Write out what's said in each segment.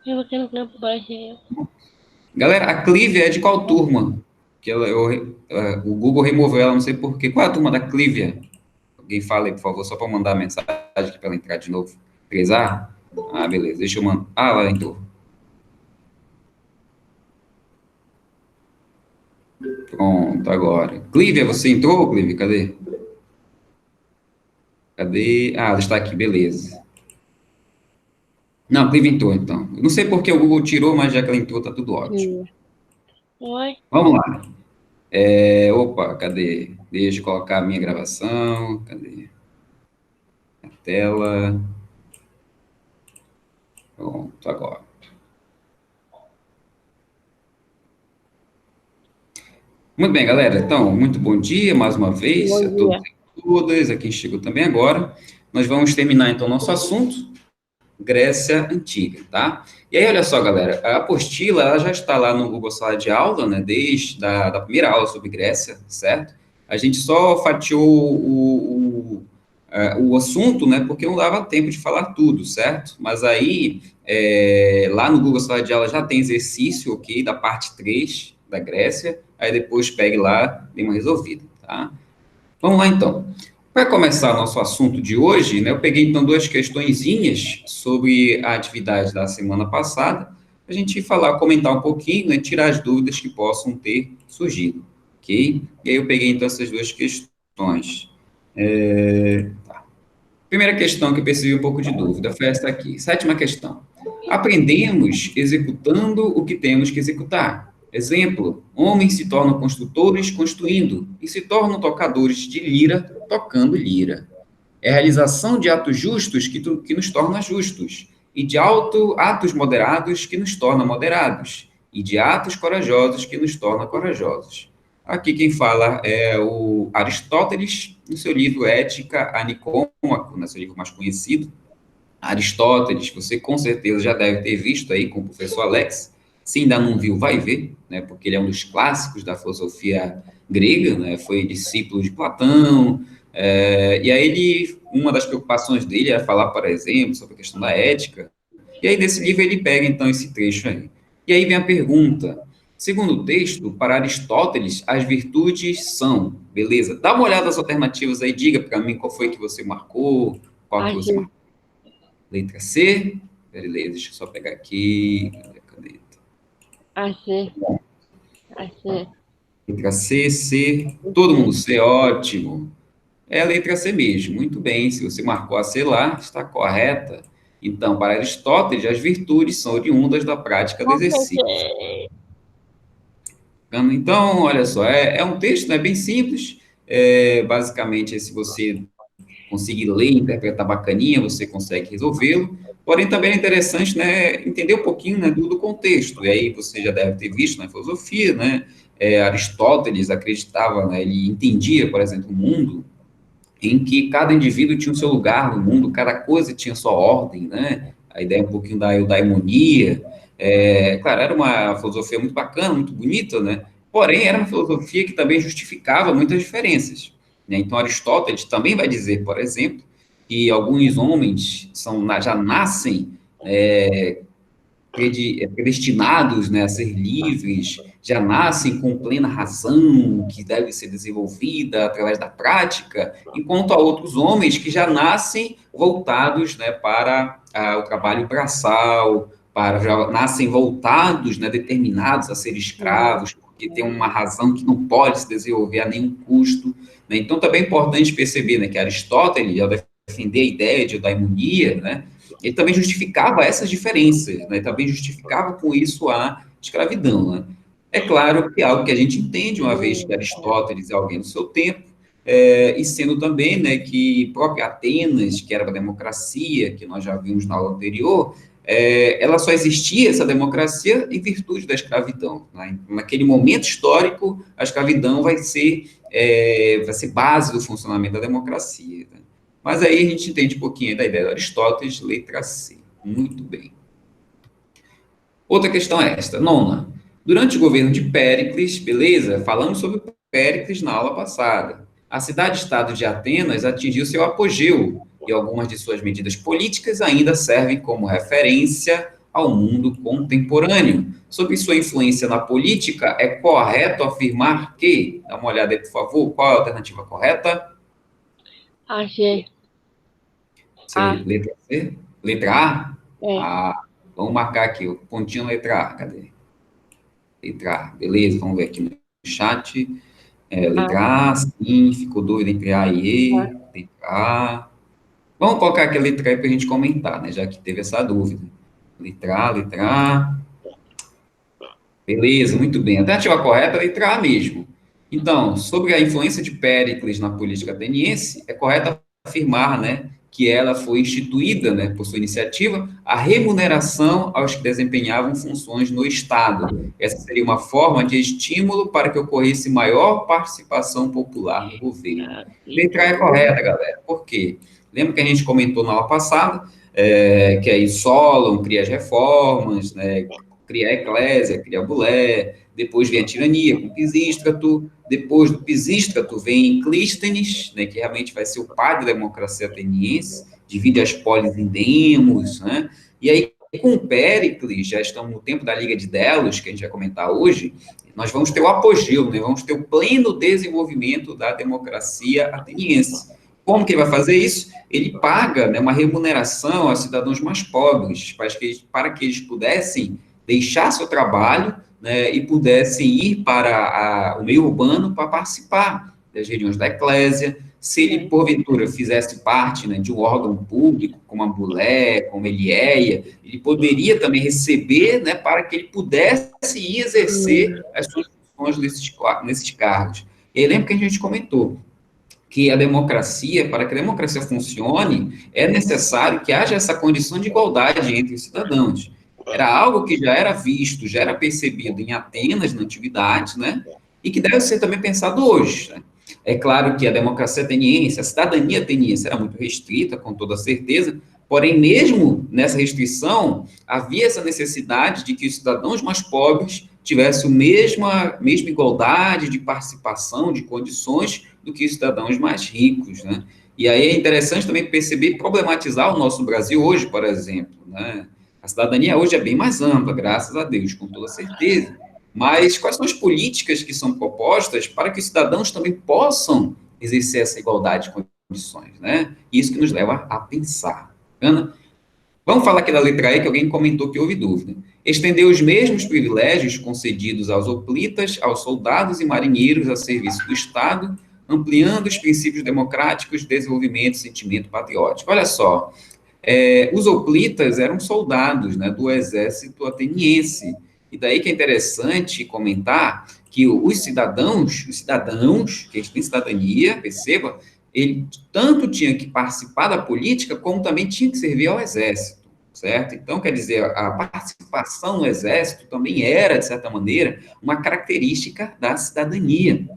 Eu vou no campo baixo. Galera, a Clívia é de qual turma? Que o Google removeu ela, não sei por quê. Qual é a turma da Clívia? Alguém fala aí, por favor, só para mandar a mensagem aqui para ela entrar de novo. 3A? Ah, beleza, deixa eu mandar. Ah, ela entrou. Pronto, agora. Clívia, você entrou, Clívia? Cadê? Cadê? Ah, ela está aqui, beleza. Não, Clívia entrou, então. Eu não sei por que o Google tirou, mas já que ela entrou, tá tudo ótimo. Oi. Vamos lá. Opa, cadê? Deixa eu colocar a minha gravação. Cadê? A tela. Pronto, agora. Muito bem, galera. Então, muito bom dia mais uma vez a Bom todos dia. e todas, a quem chegou também agora. Nós vamos terminar, então, nosso assunto, Grécia Antiga, tá? E aí, olha só, galera, a apostila, ela já está lá no Google Sala de Aula, né, desde da primeira aula sobre Grécia, certo? A gente só fatiou o assunto, né, porque não dava tempo de falar tudo, certo? Mas aí, lá no Google Sala de Aula já tem exercício, ok, da parte 3 da Grécia, aí depois pegue lá, dê uma resolvida, tá? Vamos lá, então. Para começar nosso assunto de hoje, né, eu peguei, então, duas questõezinhas sobre a atividade da semana passada, a gente falar, comentar um pouquinho, né, tirar as dúvidas que possam ter surgido, ok? E aí eu peguei, então, essas duas questões. Primeira questão que eu percebi um pouco de dúvida foi essa aqui. Sétima questão. Aprendemos executando o que temos que executar. Exemplo: homens se tornam construtores construindo e se tornam tocadores de lira tocando lira. É a realização de atos justos que nos torna justos, e de atos moderados que nos torna moderados, e de atos corajosos que nos torna corajosos. Aqui quem fala é o Aristóteles, no seu livro Ética a Nicômaco, no seu livro mais conhecido. Aristóteles, você com certeza já deve ter visto aí com o professor Alex. Se ainda não viu, vai ver, né? Porque ele é um dos clássicos da filosofia grega, né? Foi discípulo de Platão. E aí uma das preocupações dele era falar, por exemplo, sobre a questão da ética. E aí nesse livro ele pega então esse trecho aí. E aí vem a pergunta. Segundo o texto, para Aristóteles, as virtudes são, beleza? Dá uma olhada nas alternativas aí, diga para mim qual foi que você marcou, qual que você Achei. marcou. Letra C. Beleza, deixa eu só pegar aqui. Cadê a caneta? Achei. Achei. Letra C, C. Todo mundo C, ótimo. É a letra C mesmo, muito bem. Se você marcou a C lá, está correta. Então, para Aristóteles, as virtudes são oriundas da prática do exercício. Achei. Então, olha só, é um texto, né, bem simples. Basicamente, se você conseguir ler e interpretar bacaninha, você consegue resolvê-lo. Porém, também é interessante, né, entender um pouquinho, né, do contexto. E aí você já deve ter visto na filosofia, né, Aristóteles acreditava, né, ele entendia, por exemplo, o mundo em que cada indivíduo tinha o seu lugar no mundo, cada coisa tinha sua ordem, né? A ideia um pouquinho da eudaimonia. Claro, era uma filosofia muito bacana, muito bonita, né? Porém, era uma filosofia que também justificava muitas diferenças, né? Então, Aristóteles também vai dizer, por exemplo, que alguns homens já nascem predestinados, né, a ser livres, já nascem com plena razão, que deve ser desenvolvida através da prática, enquanto há outros homens que já nascem voltados, né, para o trabalho braçal, já nascem voltados, né, determinados a ser escravos, porque tem uma razão que não pode se desenvolver a nenhum custo. Né? Então, também é importante perceber, né, que Aristóteles, ao defender a ideia de eudaimonia, né, ele também justificava essas diferenças, né? Também justificava com isso a escravidão, né? É claro que é algo que a gente entende, uma vez que Aristóteles é alguém do seu tempo, e sendo também, né, que própria Atenas, que era uma democracia, que nós já vimos na aula anterior, ela só existia, essa democracia, em virtude da escravidão. Né? Naquele momento histórico, a escravidão vai ser base do funcionamento da democracia. Né? Mas aí a gente entende um pouquinho da ideia de Aristóteles, letra C. Muito bem. Outra questão é esta, nona. Durante o governo de Péricles, beleza? Falamos sobre Péricles na aula passada. A cidade-estado de Atenas atingiu seu apogeu e algumas de suas medidas políticas ainda servem como referência ao mundo contemporâneo. Sobre sua influência na política, é correto afirmar que, dá uma olhada aí, por favor, qual é a alternativa correta? A, C. A. Letra C? Letra A? É. Ah, vamos marcar aqui, o pontinho letra A, cadê? Letra A, beleza, vamos ver aqui no chat. A. Letra A, sim, ficou dúvida entre A e E, letra A. Vamos colocar aqui a letra E para a gente comentar, né, já que teve essa dúvida. Letra A. Beleza, muito bem. A alternativa correta é a letra A mesmo. Então, sobre a influência de Péricles na política ateniense, é correto afirmar, né, que ela foi instituída, né, por sua iniciativa, a remuneração aos que desempenhavam funções no Estado. Essa seria uma forma de estímulo para que ocorresse maior participação popular no governo. Letra A é correta, galera. Por quê? Lembra que a gente comentou na aula passada, que aí Solon cria as reformas, né, cria a eclésia, cria a bulé, depois vem a tirania com Pisístrato, depois do Pisístrato vem Clístenes, né, que realmente vai ser o pai da democracia ateniense, divide as polis em demos, né, e aí com Péricles, já estamos no tempo da Liga de Delos, que a gente vai comentar hoje, nós vamos ter o apogeu, né, vamos ter o pleno desenvolvimento da democracia ateniense. Como que ele vai fazer isso? Ele paga, né, uma remuneração aos cidadãos mais pobres, para que eles pudessem deixar seu trabalho, né, e pudessem ir para o meio urbano para participar das reuniões da eclésia. Se ele, porventura, fizesse parte, né, de um órgão público, como a Bulé, como a Elieia, ele poderia também receber, né, para que ele pudesse ir exercer as suas funções nesses cargos. E aí, lembra que a gente comentou que a democracia, para que a democracia funcione, é necessário que haja essa condição de igualdade entre os cidadãos. Era algo que já era visto, já era percebido em Atenas, na antiguidade, né? E que deve ser também pensado hoje, né? É claro que a democracia ateniense, a cidadania ateniense era muito restrita, com toda certeza, porém, mesmo nessa restrição, havia essa necessidade de que os cidadãos mais pobres tivessem mesma igualdade de participação, de condições, do que os cidadãos mais ricos, né? E aí é interessante também perceber e problematizar o nosso Brasil hoje, por exemplo, né? A cidadania hoje é bem mais ampla, graças a Deus, com toda certeza. Mas quais são as políticas que são propostas para que os cidadãos também possam exercer essa igualdade de condições, né? Isso que nos leva a pensar. Ana? Vamos falar aqui da letra E, que alguém comentou que houve dúvida. Estender os mesmos privilégios concedidos aos hoplitas, aos soldados e marinheiros a serviço do Estado, ampliando os princípios democráticos, desenvolvimento e sentimento patriótico. Olha só, os hoplitas eram soldados, né, do exército ateniense. E daí que é interessante comentar que os cidadãos que eles têm cidadania, perceba, ele tanto tinha que participar da política, como também tinha que servir ao exército, certo? Então, quer dizer, a participação no exército também era, de certa maneira, uma característica da cidadania.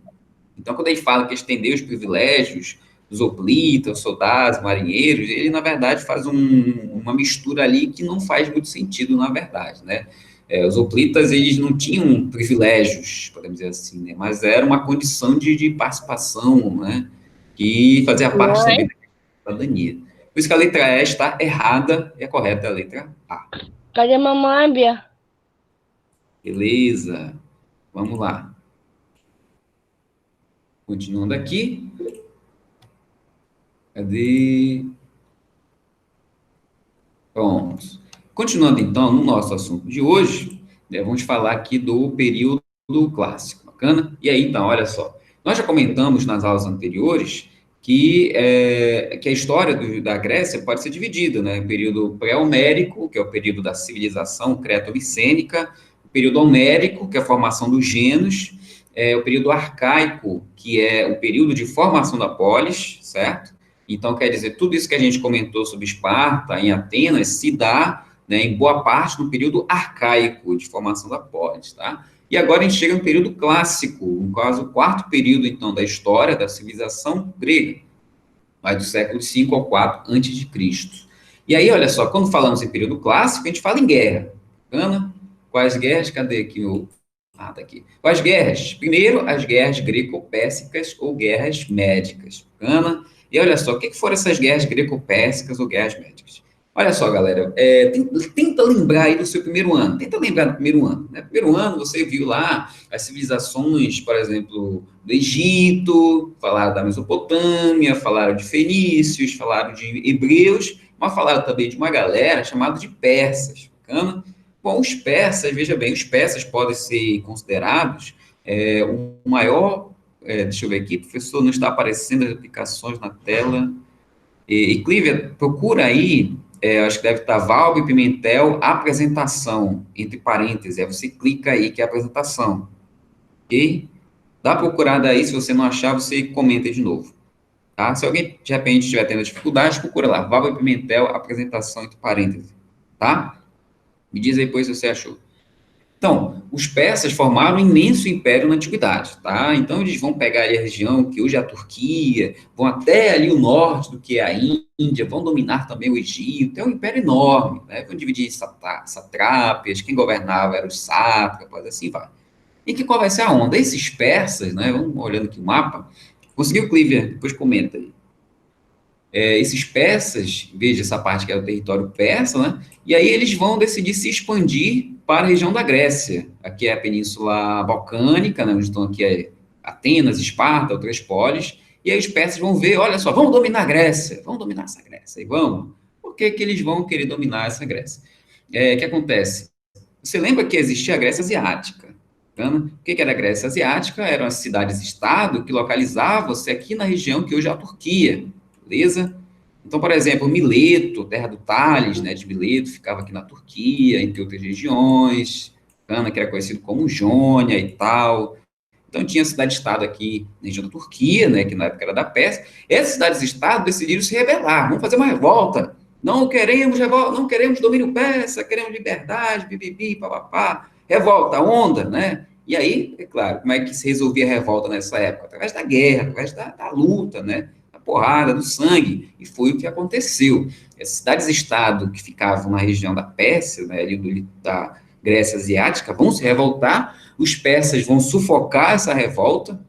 Então, quando ele fala que estender os privilégios dos hoplitas, soldados, marinheiros, ele, na verdade, faz uma mistura ali que não faz muito sentido, na verdade, né? Os hoplitas, eles não tinham privilégios, podemos dizer assim, né? Mas era uma condição de participação, né? Que fazia parte também da cidadania. Por isso que a letra E está errada e a correta é a letra A. Cadê a mamãe, Bia? Beleza. Vamos lá. Continuando aqui. Cadê? Pronto. Continuando, então, no nosso assunto de hoje, né, vamos falar aqui do período clássico. Bacana? E aí, então, olha só. Nós já comentamos nas aulas anteriores que a história da Grécia pode ser dividida, né? O período pré-homérico, que é o período da civilização creto-micênica, o período homérico, que é a formação dos gênios, o período arcaico, que é o período de formação da polis, certo? Então, quer dizer, tudo isso que a gente comentou sobre Esparta, em Atenas, se dá, né, em boa parte no período arcaico de formação da polis, tá? E agora a gente chega no período clássico, no caso, o quarto período, então, da história da civilização grega, vai do século V ao IV antes de Cristo. E aí, olha só, quando falamos em período clássico, a gente fala em guerra. Ana, quais guerras? Cadê aqui o... Ah, tá aqui. Quais guerras? Primeiro, as guerras greco-pérsicas ou guerras médicas. Ana, e olha só, o que foram essas guerras greco-pérsicas ou guerras médicas? Olha só, galera, tenta lembrar aí do seu primeiro ano, tenta lembrar do primeiro ano, né? Primeiro ano você viu lá as civilizações, por exemplo, do Egito, falaram da Mesopotâmia, falaram de fenícios, falaram de hebreus, mas falaram também de uma galera chamada de persas, bacana? Bom, os persas, veja bem, os persas podem ser considerados o maior, deixa eu ver aqui, professor, não está aparecendo as aplicações na tela, Clívia, procura aí, acho que deve estar Valbe Pimentel, apresentação, entre parênteses, aí você clica aí que é a apresentação, ok? Dá uma procurada aí, se você não achar, você comenta de novo, tá? Se alguém, de repente, estiver tendo dificuldade, procura lá, Valbe Pimentel, apresentação, entre parênteses, tá? Me diz aí depois se você achou. Então, os persas formaram um imenso império na antiguidade, tá? Então, eles vão pegar ali a região que hoje é a Turquia, vão até ali o norte do que é a Índia, vão dominar também o Egito, é um império enorme, né? Vão dividir em satrápias, quem governava eram os sátrapas, assim vai. E qual vai ser a onda? Esses persas, né? Vamos olhando aqui o mapa, conseguiu, Clívia? Depois comenta aí. Esses persas, veja essa parte que é o território persa, né? E aí eles vão decidir se expandir para a região da Grécia. Aqui é a Península Balcânica, né? Onde estão aqui Atenas, Esparta, outras polis. E aí os persas vão ver, olha só, vamos dominar a Grécia, vamos dominar essa Grécia, e vamos. Por que que eles vão querer dominar essa Grécia? O que acontece? Você lembra que existia a Grécia Asiática? O que era a Grécia Asiática? Eram as cidades-estado que localizavam-se aqui na região que hoje é a Turquia, beleza? Então, por exemplo, Mileto, terra do Tales, né, de Mileto, ficava aqui na Turquia, entre outras regiões, que era conhecido como Jônia e tal. Então, tinha cidade-estado aqui na região da Turquia, né, que na época era da Pérsia. Essas cidades-estado decidiram se rebelar, vamos fazer uma revolta. Não queremos revolta, não queremos domínio persa, queremos liberdade, bibibi, papapá. Revolta, onda, né? E aí, é claro, como é que se resolvia a revolta nessa época? Através da guerra, através da luta, né? Da porrada, do sangue. E foi o que aconteceu. As cidades-estado que ficavam na região da Pérsia, né, ali da Grécia Asiática, vão se revoltar, os persas vão sufocar essa revolta,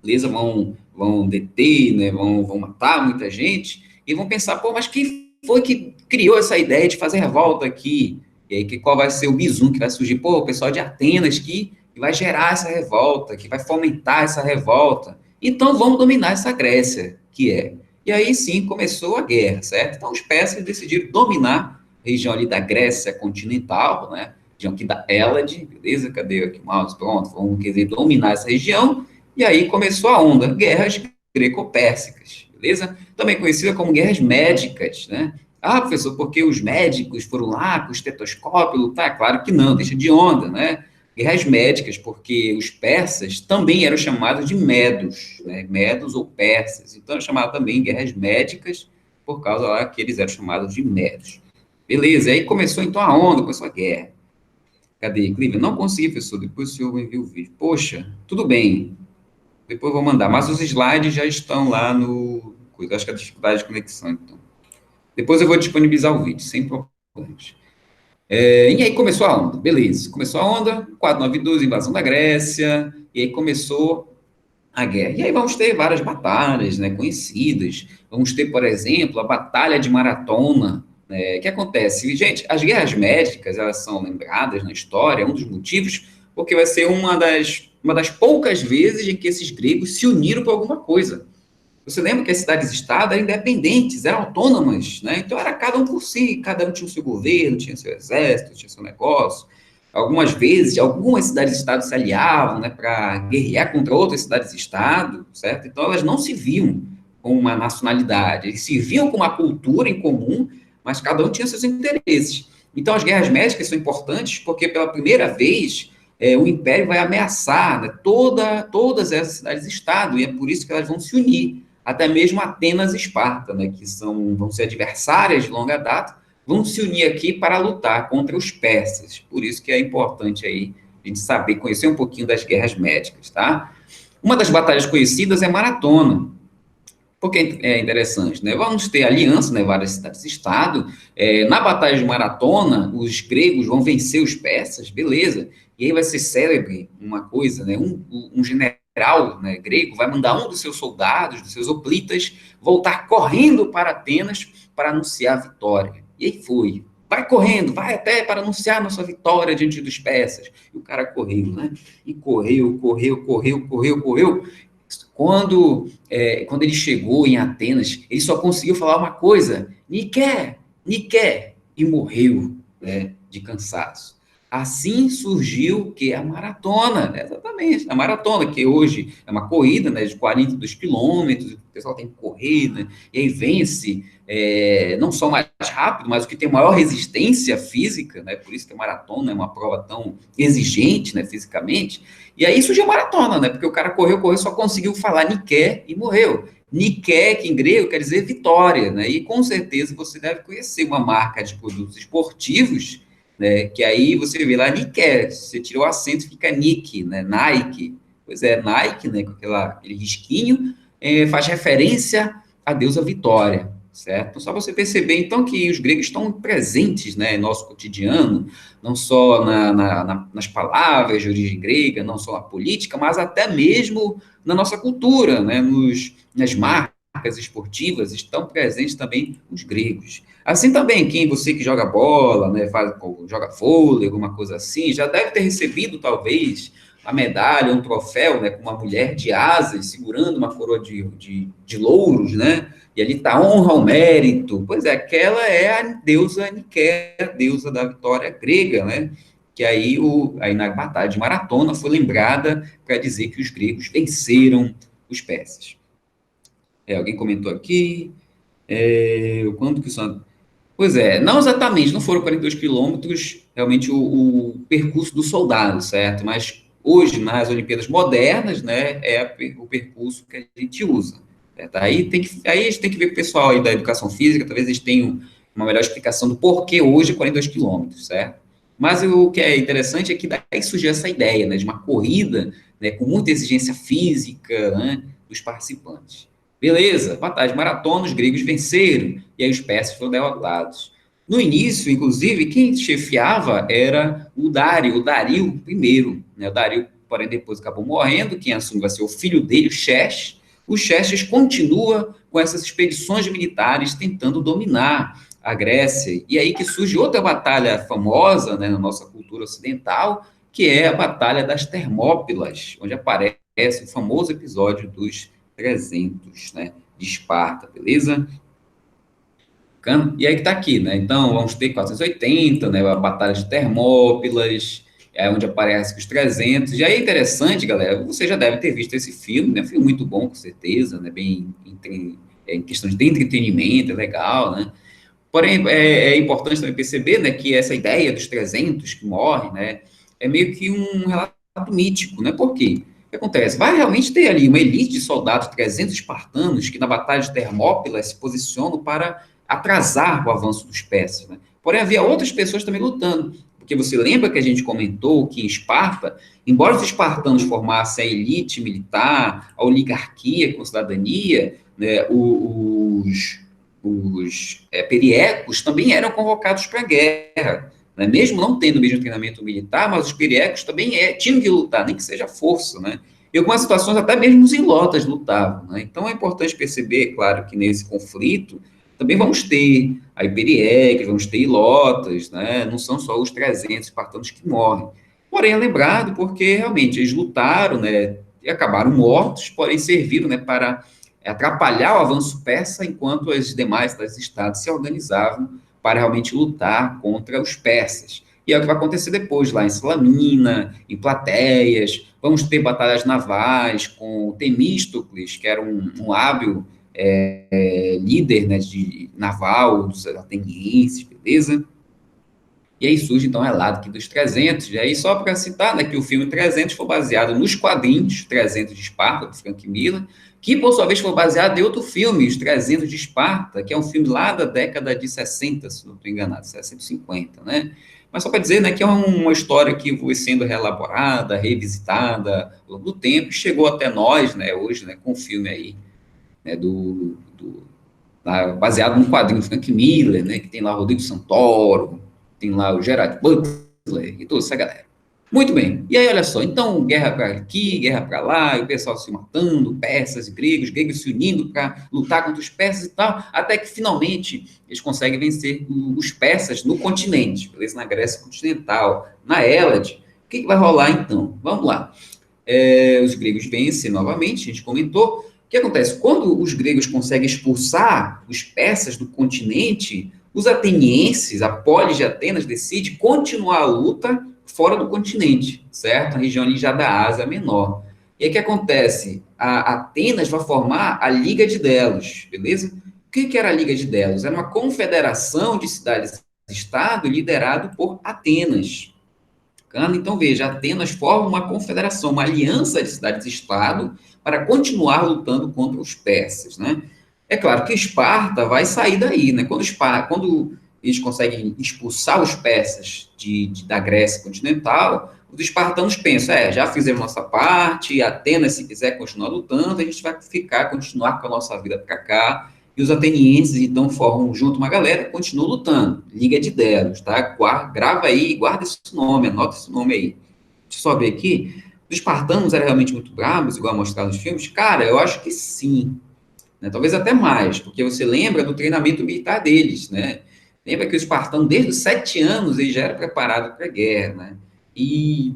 beleza? Vão deter, né? Vão matar muita gente, e vão pensar, pô, mas quem foi que criou essa ideia de fazer revolta aqui? E aí, qual vai ser o bizu que vai surgir? Pô, o pessoal de Atenas que vai gerar essa revolta, que vai fomentar essa revolta. Então, vamos dominar essa Grécia, que é. E aí, sim, começou a guerra, certo? Então, os persas decidiram dominar a região ali da Grécia continental, né? Região aqui da Hélade, beleza? Cadê aqui o mouse? Pronto, vamos querer dominar essa região. E aí começou a onda, guerras greco-pérsicas, beleza? Também conhecida como guerras médicas, né? Ah, professor, porque os médicos foram lá com o estetoscópio lutar? Claro que não, deixa de onda, né? Guerras médicas, porque os persas também eram chamados de medos, né? Medos ou persas. Então, é chamado também guerras médicas, por causa lá que eles eram chamados de medos. Beleza, aí começou então a onda, começou a guerra. Cadê, Clívia? Não consegui, professor, depois o senhor envia o vídeo. Poxa, tudo bem, depois eu vou mandar, mas os slides já estão lá no... Acho que é a dificuldade de conexão, então. Depois eu vou disponibilizar o vídeo, sem problemas. E aí começou a onda, beleza. Começou a onda, 492, invasão da Grécia, e aí começou a guerra. E aí vamos ter várias batalhas, né, conhecidas. Vamos ter, por exemplo, a Batalha de Maratona. O que acontece? Gente, as guerras médicas, elas são lembradas na história, um dos motivos, porque vai ser uma das poucas vezes em que esses gregos se uniram por alguma coisa. Você lembra que as cidades-estado eram independentes, eram autônomas, né? Então era cada um por si, cada um tinha o seu governo, tinha seu exército, tinha seu negócio. Algumas vezes, algumas cidades-estado se aliavam, né, para guerrear contra outras cidades-estado, certo? Então elas não se viam com uma nacionalidade, eles se viam com uma cultura em comum, mas cada um tinha seus interesses. Então as guerras médicas são importantes porque pela primeira vez o império vai ameaçar, né, todas essas cidades-estado, e é por isso que elas vão se unir. Até mesmo Atenas e Esparta, né, que vão ser adversárias de longa data, vão se unir aqui para lutar contra os persas. Por isso que é importante aí a gente saber, conhecer um pouquinho das guerras médicas, tá? Uma das batalhas conhecidas é Maratona. Por que é interessante, né? Vamos ter aliança, né, várias cidades-estado. Na Batalha de Maratona, os gregos vão vencer os persas, beleza. E aí vai ser célebre uma coisa, né? Um general, né, grego vai mandar um dos seus soldados, dos seus hoplitas, voltar correndo para Atenas para anunciar a vitória. E aí foi. Vai correndo, vai até para anunciar nossa vitória diante dos persas. E o cara correu, né? E correu. Quando ele chegou em Atenas, ele só conseguiu falar uma coisa: Niké, Niké, e morreu, né, de cansaço. Assim surgiu que a maratona, né, exatamente, a maratona, que hoje é uma corrida, né, de 42 quilômetros, o pessoal tem que correr, né, e aí vence, não só mais rápido, mas o que tem maior resistência física, né, por isso que a maratona é uma prova tão exigente, né, fisicamente. E aí surgiu a maratona, né, porque o cara correu, só conseguiu falar Niké e morreu. Niké, que em grego quer dizer vitória, né, e com certeza você deve conhecer uma marca de produtos esportivos, né? Que aí você vê lá Nike, você tira o acento, fica Nike, né? Nike. Pois é, Nike, né? Com aquele risquinho, faz referência à deusa Vitória, certo? Só você perceber, então, que os gregos estão presentes, né, em nosso cotidiano, não só nas palavras de origem grega, não só na política, mas até mesmo na nossa cultura, né, nas marcas esportivas, estão presentes também os gregos. Assim também, você que joga bola, né, joga vôlei, alguma coisa assim, já deve ter recebido, talvez, a medalha, um troféu, né, com uma mulher de asas, segurando uma coroa de louros, né, e ali está honra ao mérito. Pois é, aquela é a deusa Nike, a deusa da vitória grega, né, que aí na batalha de Maratona foi lembrada para dizer que os gregos venceram os persas. Alguém comentou aqui, quando que são... Pois é, não exatamente, não foram 42 quilômetros, realmente o percurso do soldado, certo? Mas hoje, nas Olimpíadas modernas, né, o percurso que a gente usa. Certo? Aí a gente tem que ver com o pessoal aí da educação física, talvez eles tenham uma melhor explicação do porquê hoje 42 quilômetros, certo? Mas o que é interessante é que daí surgiu essa ideia, né, de uma corrida, né, com muita exigência física, né, dos participantes. Beleza, batalha de maratona, os gregos venceram, e aí os persas foram derrotados. No início, inclusive, quem chefiava era o Dario I, né? O Dario, porém, depois acabou morrendo, quem assume vai ser o filho dele, o Xerxes. O Xerxes continua com essas expedições militares tentando dominar a Grécia. E aí que surge outra batalha famosa, né, na nossa cultura ocidental, que é a Batalha das Termópilas, onde aparece o famoso episódio dos 300, né, de Esparta, beleza? E aí que tá aqui, né? Então, vamos ter 480, né, a Batalha de Termópilas, onde aparece os 300. E aí é interessante, galera, você já deve ter visto esse filme, né? Um filme muito bom, com certeza, né? Bem em questão de entretenimento, é legal, né? Porém, é importante também perceber, né, que essa ideia dos 300 que morrem, né, é meio que um relato mítico, né? Por quê? O que acontece? Vai realmente ter ali uma elite de soldados, 300 espartanos, que na Batalha de Termópilas se posicionam para atrasar o avanço dos persas, né? Porém, havia outras pessoas também lutando, porque você lembra que a gente comentou que em Esparta, embora os espartanos formassem a elite militar, a oligarquia com cidadania, né, os periecos também eram convocados para a guerra, né? Mesmo não tendo o mesmo treinamento militar, mas os periecos também tinham que lutar, nem que seja força, né? Em algumas situações, até mesmo os ilotas lutavam, né? Então, é importante perceber, claro, que nesse conflito também vamos ter aí periecos, vamos ter ilotas, né? Não são só os 300 espartanos que morrem. Porém, é lembrado porque, realmente, eles lutaram, né? E acabaram mortos, porém serviram, né, para atrapalhar o avanço persa, enquanto as demais das estados se organizavam para realmente lutar contra os persas. E é o que vai acontecer depois, lá em Salamina, em Plateias. Vamos ter batalhas navais com Temístocles, que era um hábil líder, né, de naval dos atenienses, beleza? E aí surge, então, o relato aqui dos 300. E aí, só para citar, né, que o filme 300 foi baseado nos quadrinhos 300 de Esparta, do Frank Miller, que, por sua vez, foi baseado em outro filme, Os 300 de Esparta, que é um filme lá da década de 60, se não estou enganado, 60, 50, né? Mas só para dizer, né, que é uma história que foi sendo reelaborada, revisitada ao longo do tempo, e chegou até nós, né, hoje, né, com o filme aí, né, baseado no quadrinho Frank Miller, né, que tem lá o Rodrigo Santoro, tem lá o Gerard Butler e toda essa galera. Muito bem. E aí, olha só, então, guerra para aqui, guerra para lá, e o pessoal se matando, persas e gregos se unindo para lutar contra os persas e tal, até que finalmente eles conseguem vencer os persas no continente, beleza? Na Grécia continental, na Hélade. O que vai rolar então? Vamos lá. Os gregos vencem novamente, a gente comentou. O que acontece? Quando os gregos conseguem expulsar os persas do continente, os atenienses, a polis de Atenas, decide continuar a luta fora do continente, certo? A região ali já da Ásia Menor. E aí o que acontece? A Atenas vai formar a Liga de Delos, beleza? O que era a Liga de Delos? Era uma confederação de cidades-estado liderado por Atenas. Então, veja, Atenas forma uma confederação, uma aliança de cidades-estado para continuar lutando contra os persas, né? É claro que Esparta vai sair daí, né? Quando eles conseguem expulsar os persas da Grécia continental, os espartanos pensam, já fizemos nossa parte, Atenas, se quiser continuar lutando, a gente vai continuar com a nossa vida para cá, e os atenienses, então, formam junto uma galera e continuam lutando. Liga de Delos, tá? Grava aí, guarda esse nome, anota esse nome aí. Deixa eu só ver aqui. Os espartanos eram realmente muito bravos, igual mostrado nos filmes? Cara, eu acho que sim. Né? Talvez até mais, porque você lembra do treinamento militar deles, né? Lembra que o espartano, desde os 7 anos, ele já era preparado para a guerra, né? E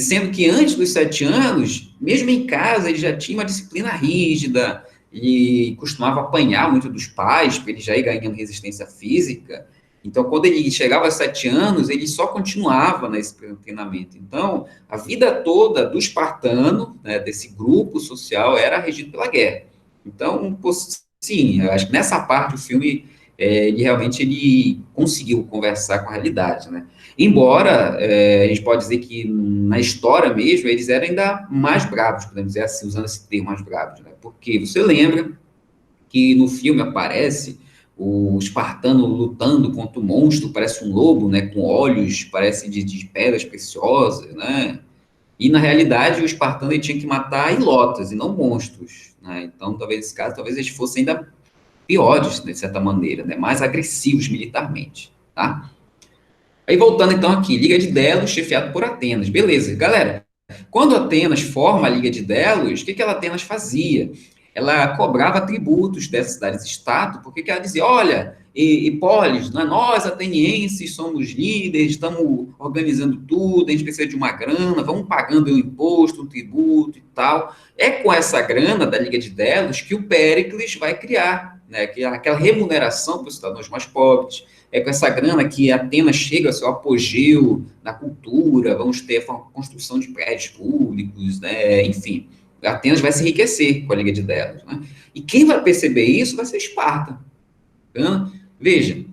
sendo que antes dos 7 anos, mesmo em casa, ele já tinha uma disciplina rígida, e costumava apanhar muito dos pais, para ele já ir ganhando resistência física. Então, quando ele chegava aos 7 anos, ele só continuava nesse treinamento. Então, a vida toda do espartano, né, desse grupo social, era regido pela guerra. Então, sim, eu acho que nessa parte o filme, ele conseguiu conversar com a realidade, né? Embora, a gente pode dizer que na história mesmo, eles eram ainda mais bravos, podemos dizer assim, usando esse termo mais bravos, né? Porque você lembra que no filme aparece o espartano lutando contra o monstro, parece um lobo, né? Com olhos, parece de pedras preciosas, né? E na realidade o espartano ele tinha que matar ilotas e não monstros, né? Então, talvez nesse caso, talvez eles fossem ainda piores, de certa maneira, né? Mais agressivos militarmente, tá? Aí voltando então aqui, Liga de Delos, chefiado por Atenas. Beleza, galera. Quando Atenas forma a Liga de Delos, o que a Atenas fazia? Ela cobrava tributos dessas cidades-estado, porque ela dizia, olha, Polis, né, nós atenienses somos líderes, estamos organizando tudo, a gente precisa de uma grana, vamos pagando o imposto, o tributo e tal. É com essa grana da Liga de Delos que o Péricles vai criar, né, aquela remuneração para os cidadãos mais pobres. É com essa grana que Atenas chega ao seu apogeu na cultura, vamos ter a construção de prédios públicos, né? Enfim, Atenas vai se enriquecer com a Liga de Delos, né? E quem vai perceber isso vai ser Esparta. Então, veja,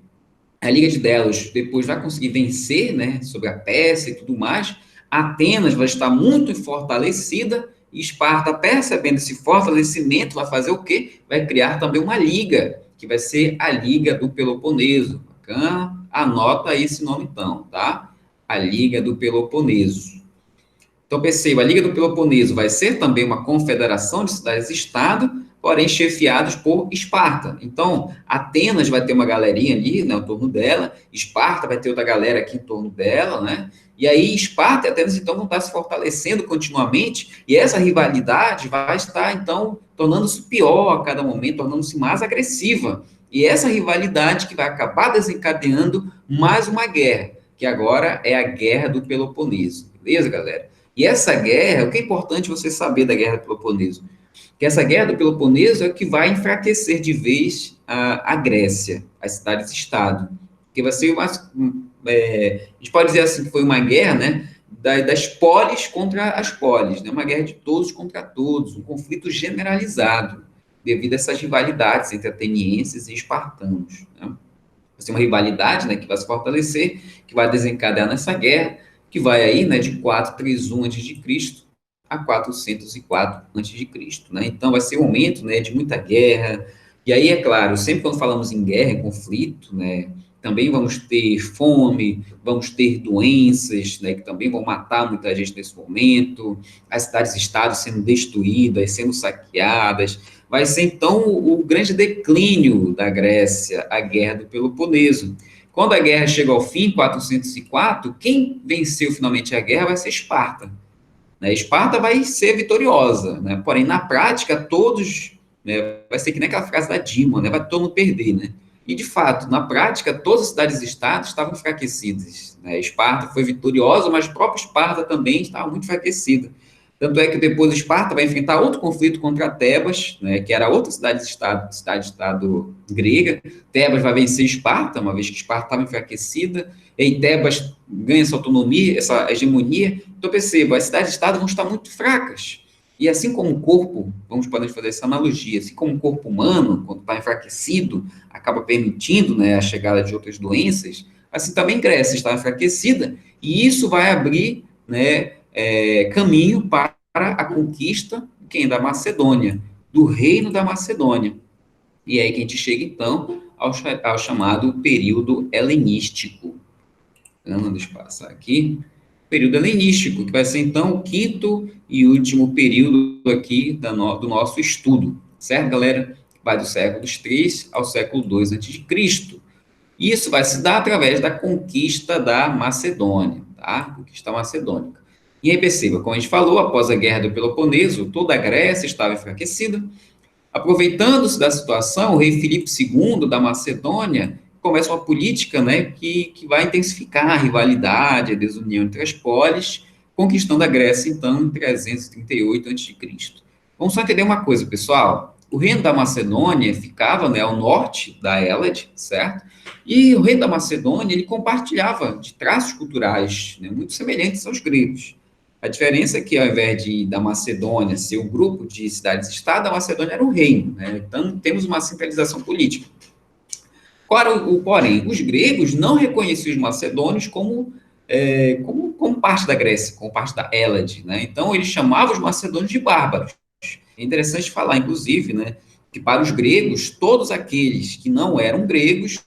a Liga de Delos depois vai conseguir vencer, né, sobre a Pérsia e tudo mais. Atenas vai estar muito fortalecida e Esparta, percebendo esse fortalecimento, vai fazer o quê? Vai criar também uma liga, que vai ser a Liga do Peloponeso. Bacana? Anota aí esse nome então, tá? A Liga do Peloponeso. Então, perceba, a Liga do Peloponeso vai ser também uma confederação de cidades-estado, porém chefiados por Esparta. Então, Atenas vai ter uma galerinha ali, né, em torno dela, Esparta vai ter outra galera aqui em torno dela, né? E aí, Esparta e Atenas, então, vão estar se fortalecendo continuamente, e essa rivalidade vai estar, então, tornando-se pior a cada momento, tornando-se mais agressiva. E essa rivalidade que vai acabar desencadeando mais uma guerra, que agora é a Guerra do Peloponeso. Beleza, galera? E essa guerra, o que é importante você saber da Guerra do Peloponeso? Que essa Guerra do Peloponeso é o que vai enfraquecer de vez a Grécia, as cidades-estado. Que vai ser a gente pode dizer assim que foi uma guerra, né, das polis contra as polis, né, uma guerra de todos contra todos, um conflito generalizado, devido a essas rivalidades entre atenienses e espartanos. Né? Vai ser uma rivalidade, né, que vai se fortalecer, que vai desencadear nessa guerra, que vai aí, né, de 431 a.C. a 404 a.C., né? Então, vai ser um momento, né, de muita guerra. E aí, é claro, sempre quando falamos em guerra, em conflito, né, também vamos ter fome, vamos ter doenças, né, que também vão matar muita gente nesse momento, as cidades-estados sendo destruídas, sendo saqueadas. Vai ser, então, o grande declínio da Grécia, a Guerra do Peloponeso, Quando a guerra chega ao fim, 404, quem venceu finalmente a guerra vai ser Esparta. Né? Esparta vai ser vitoriosa, né? Porém, na prática, todos, né, vai ser que nem aquela frase da Dilma, né? Vai todo mundo perder, né? E, de fato, na prática, todas as cidades e estados estavam enfraquecidas, né? Esparta foi vitoriosa, mas a própria Esparta também estava muito enfraquecida. Tanto é que depois Esparta vai enfrentar outro conflito contra Tebas, né, que era outra cidade-estado grega. Tebas vai vencer Esparta, uma vez que Esparta estava enfraquecida, e Tebas ganha essa autonomia, essa hegemonia. Então, perceba, as cidades-estado vão estar muito fracas. E assim como o corpo, podemos fazer essa analogia, assim como o corpo humano, quando está enfraquecido, acaba permitindo, né, a chegada de outras doenças, assim também Grécia está enfraquecida, e isso vai abrir, né, caminho para a conquista da Macedônia, do reino da Macedônia. E é aí que a gente chega, então, ao chamado período helenístico. Então, deixa eu passar aqui. Período helenístico, que vai ser, então, o quinto e último período aqui do nosso estudo. Certo, galera? Vai do século III ao século II a.C. Isso vai se dar através da conquista da Macedônia, tá? Conquista macedônica. E aí perceba, como a gente falou, após a Guerra do Peloponeso, toda a Grécia estava enfraquecida. Aproveitando-se da situação, o rei Filipe II da Macedônia começa uma política, né, que vai intensificar a rivalidade, a desunião entre as polis, conquistando a Grécia, então, em 338 a.C. Vamos só entender uma coisa, pessoal. O reino da Macedônia ficava, né, ao norte da Hélade, certo? E o reino da Macedônia, ele compartilhava de traços culturais, né, muito semelhantes aos gregos. A diferença é que, ao invés da Macedônia ser um grupo de cidades-estado, a Macedônia era um reino, né? Então, temos uma centralização política. Porém, os gregos não reconheciam os macedônios como parte da Grécia, como parte da Hélade, né? Então, eles chamavam os macedônios de bárbaros. É interessante falar, inclusive, né, que para os gregos, todos aqueles que não eram gregos,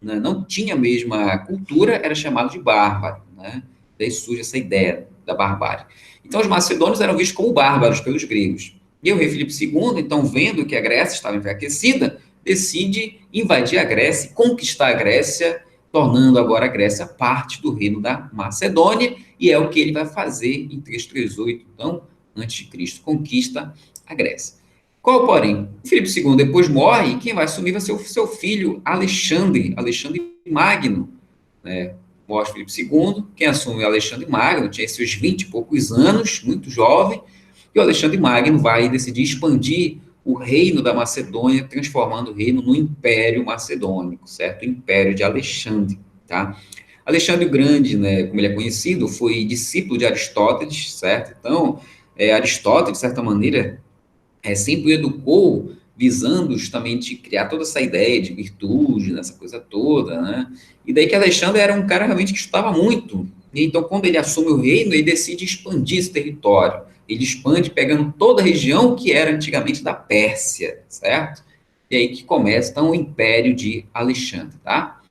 né, não tinham a mesma cultura, era chamado de bárbaro, né? Daí surge essa ideia da barbárie. Então, os macedônios eram vistos como bárbaros pelos gregos. E o rei Filipe II, então, vendo que a Grécia estava enfraquecida, decide invadir a Grécia, conquistar a Grécia, tornando agora a Grécia parte do reino da Macedônia, e é o que ele vai fazer em 338, então, antes de Cristo, conquista a Grécia. Qual, porém? Filipe II depois morre, e quem vai assumir vai ser o seu filho Alexandre Magno, né? Morre Filipe II, quem assume é Alexandre Magno, tinha seus 20 e poucos anos, muito jovem, e o Alexandre Magno vai decidir expandir o reino da Macedônia, transformando o reino no Império Macedônico, certo? O Império de Alexandre, tá? Alexandre o Grande, né, como ele é conhecido, foi discípulo de Aristóteles, certo? Então, Aristóteles, de certa maneira, sempre educou visando justamente criar toda essa ideia de virtude, nessa coisa toda, né? E daí que Alexandre era um cara realmente que estudava muito. E então, quando ele assume o reino, ele decide expandir esse território. Ele expande pegando toda a região que era antigamente da Pérsia, certo? E aí que começa, então, o Império de Alexandre, tá?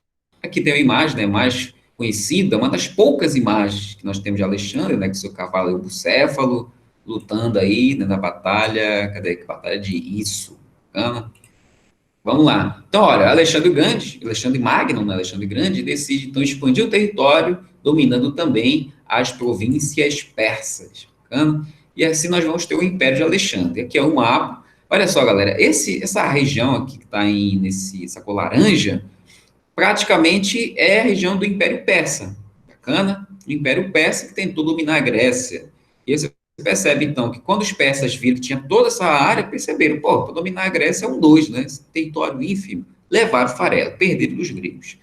Aqui tem uma imagem, né, mais conhecida, uma das poucas imagens que nós temos de Alexandre, né, com seu cavalo e o bucéfalo, lutando aí, né, na batalha, cadê que batalha de Isso? Vamos lá. Então, olha, Alexandre Magno, né, Alexandre Grande, decide, então, expandir o território, dominando também as províncias persas. Bacana? E assim nós vamos ter o Império de Alexandre. Aqui é o mapa. Olha só, galera, essa região aqui que está essa cor laranja, praticamente é a região do Império Persa. Bacana? O Império Persa que tentou dominar a Grécia. E você percebe, então, que quando os persas viram que tinha toda essa área, perceberam, pô, para dominar a Grécia é um dois, né? Esse território ínfimo. Levaram farelo, perderam dos gregos.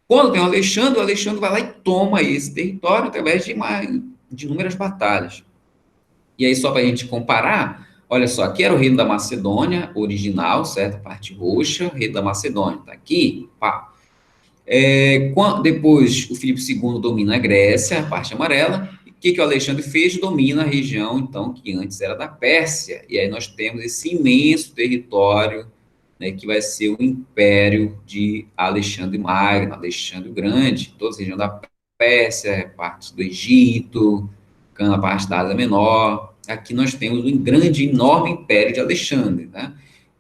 Quando tem o Alexandre vai lá e toma esse território através de inúmeras batalhas. E aí, só para a gente comparar, olha só, aqui era o reino da Macedônia original, certo? A parte roxa, reino da Macedônia. Tá aqui, pá. Depois, o Filipe II domina a Grécia, a parte amarela. E o que o Alexandre fez? Domina a região, então, que antes era da Pérsia. E aí nós temos esse imenso território, né, que vai ser o Império de Alexandre Magno, Alexandre o Grande, toda a região da Pérsia, parte do Egito, a parte da Ásia Menor. Aqui nós temos um grande, enorme Império de Alexandre, né?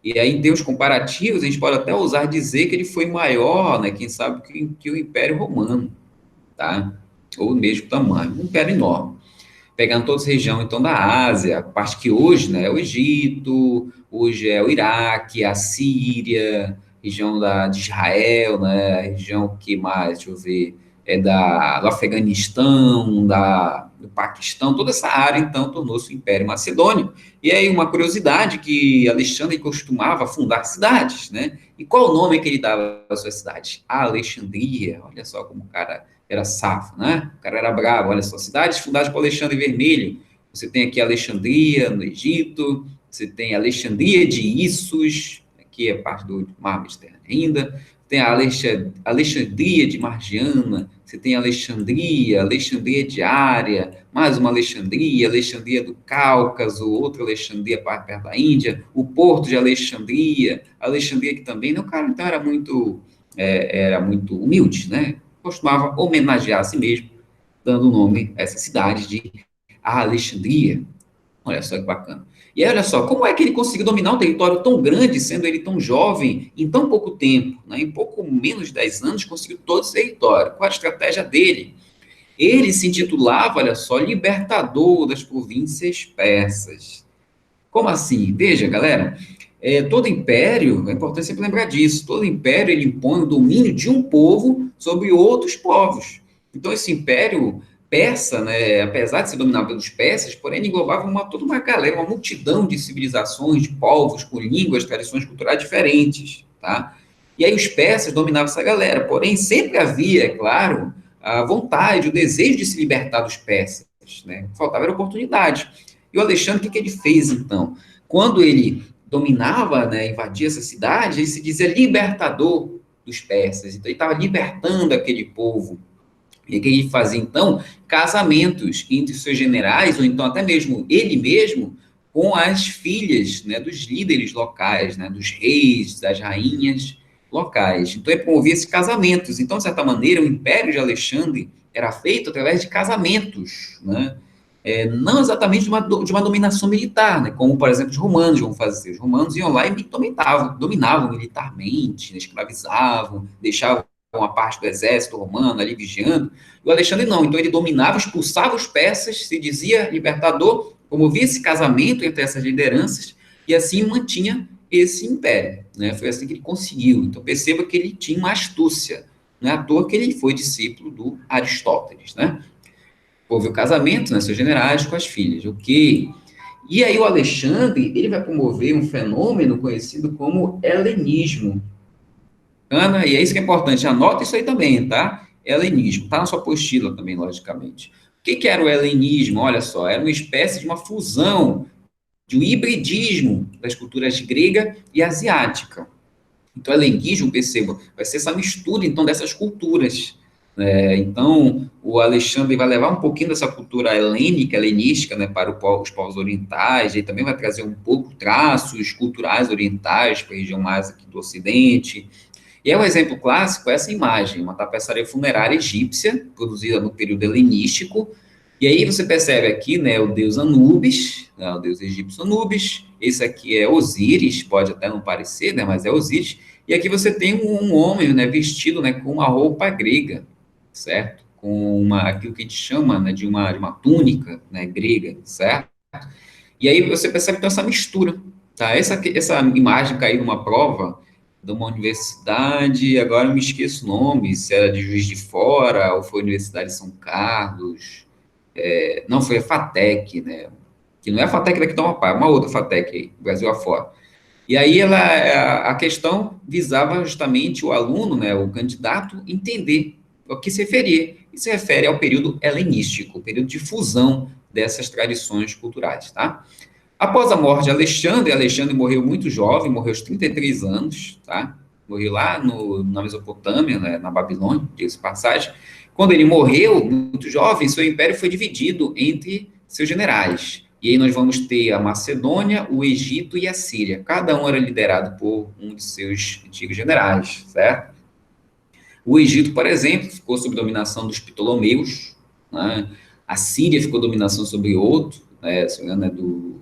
E aí, em termos comparativos, a gente pode até ousar dizer que ele foi maior, né, quem sabe, que o Império Romano, tá? Ou o mesmo tamanho, um império enorme. Pegando toda essa região, então, da Ásia, a parte que hoje, né, é o Egito, hoje é o Iraque, a Síria, região de Israel, né, a região que mais, deixa eu ver, do Afeganistão, do Paquistão, toda essa área, então, tornou-se o Império Macedônio. E aí, uma curiosidade, que Alexandre costumava fundar cidades, né? E qual o nome que ele dava às suas cidades? Alexandria, olha só como o cara era safo, né? O cara era bravo, olha só, cidades fundadas por Alexandre Vermelho. Você tem aqui Alexandria, no Egito, você tem Alexandria de Issus, aqui é parte do Mar Mediterrâneo ainda, tem a Alexandria de Margiana, você tem Alexandria de Ária, mais uma Alexandria do Cáucaso, outra Alexandria perto da Índia, o Porto de Alexandria que também, né? O cara então era muito humilde, né? Costumava homenagear a si mesmo, dando o nome a essa cidade de Alexandria. Olha só que bacana. E olha só, como é que ele conseguiu dominar um território tão grande, sendo ele tão jovem, em tão pouco tempo, né? Em pouco menos de 10 anos, conseguiu todo esse território. Qual a estratégia dele? Ele se intitulava, olha só, libertador das províncias persas. Como assim? Veja, galera, todo império, é importante sempre lembrar disso, todo império ele impõe o domínio de um povo sobre outros povos. Então, esse império persa, né, apesar de ser dominado pelos persas, porém ele englobava toda uma galera, uma multidão de civilizações, de povos, com línguas, tradições culturais diferentes, tá? E aí os persas dominavam essa galera, porém sempre havia, é claro, a vontade, o desejo de se libertar dos persas, né? Faltava era oportunidade. E o Alexandre, o que ele fez, então? Quando ele dominava, né, invadia essa cidade, ele se dizia libertador dos persas. Então, ele estava libertando aquele povo. E o que ele fazia, então? Casamentos entre seus generais, ou então até mesmo ele mesmo, com as filhas, né, dos líderes locais, né, dos reis, das rainhas locais. Então, ele promovia esses casamentos. Então, de certa maneira, o Império de Alexandre era feito através de casamentos, né? Não exatamente de uma dominação militar, né? Como, por exemplo, os romanos vão fazer. Os romanos iam lá e dominavam militarmente, né? Escravizavam, deixavam uma parte do exército romano ali vigiando. E o Alexandre não, então ele dominava, expulsava os persas, se dizia libertador, promovia esse casamento entre essas lideranças e assim mantinha esse império, né? Foi assim que ele conseguiu. Então perceba que ele tinha uma astúcia, não é à toa que ele foi discípulo do Aristóteles, né? Houve o casamento, né, seus generais com as filhas, ok? E aí o Alexandre, ele vai promover um fenômeno conhecido como helenismo. Ana, e é isso que é importante, anota isso aí também, tá? Helenismo, tá na sua apostila também, logicamente. O que era o helenismo? Olha só, era uma espécie de uma fusão, de um hibridismo das culturas grega e asiática. Então, helenismo, perceba, vai ser essa mistura, então, dessas culturas. Então, o Alexandre vai levar um pouquinho dessa cultura helênica, helenística, né, para os povos orientais, e também vai trazer um pouco traços culturais orientais para a região mais aqui do Ocidente. E é um exemplo clássico essa imagem, uma tapeçaria funerária egípcia, produzida no período helenístico. E aí você percebe aqui, né, o deus Anubis, né, o deus egípcio Anubis. Esse aqui é Osíris, pode até não parecer, né, mas é Osíris. E aqui você tem um homem, né, vestido, né, com uma roupa grega, certo? Com aquilo que a gente chama, né, de uma túnica, né, grega, certo? E aí você percebe que tem essa mistura, tá? Essa imagem caiu numa prova de uma universidade, agora eu me esqueço o nome, se era de Juiz de Fora ou foi Universidade de São Carlos, não, foi a FATEC, né? Que não é a FATEC daqui de Amapá, é uma outra FATEC aí, Brasil afora. E aí a questão visava justamente o aluno, né, o candidato, entender o que se referia. E se refere ao período helenístico, o período de fusão dessas tradições culturais, tá? Após a morte de Alexandre morreu muito jovem, morreu aos 33 anos, tá? Morreu lá na Mesopotâmia, né, na Babilônia, diga-se de passagem. Quando ele morreu, muito jovem, seu império foi dividido entre seus generais. E aí nós vamos ter a Macedônia, o Egito e a Síria. Cada um era liderado por um de seus antigos generais, certo? O Egito, por exemplo, ficou sob dominação dos Ptolomeus, né? A Síria ficou dominação sobre outro, né? Se não me engano,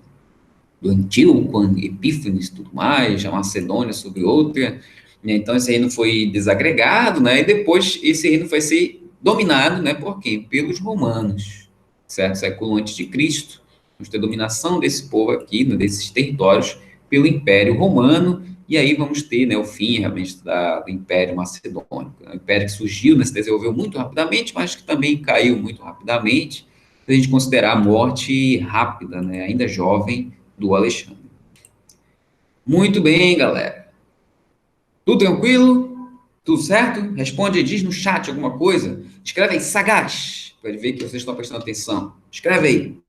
Antíoco, Epífanes e tudo mais, a Macedônia sobre outra, né? Então esse reino foi desagregado, né? E depois esse reino vai ser dominado, né? Por quem? Pelos romanos, certo? Século antes de Cristo. Vamos ter dominação desse povo aqui, né? Desses territórios, pelo Império Romano, e aí vamos ter, né, o fim realmente do Império Macedônico, né? O império que surgiu, né, se desenvolveu muito rapidamente, mas que também caiu muito rapidamente, se a gente considerar a morte rápida, né, ainda jovem, do Alexandre. Muito bem, galera. Tudo tranquilo? Tudo certo? Responde aí, diz no chat alguma coisa. Escreve aí, sagaz, para ver que vocês estão prestando atenção. Escreve aí.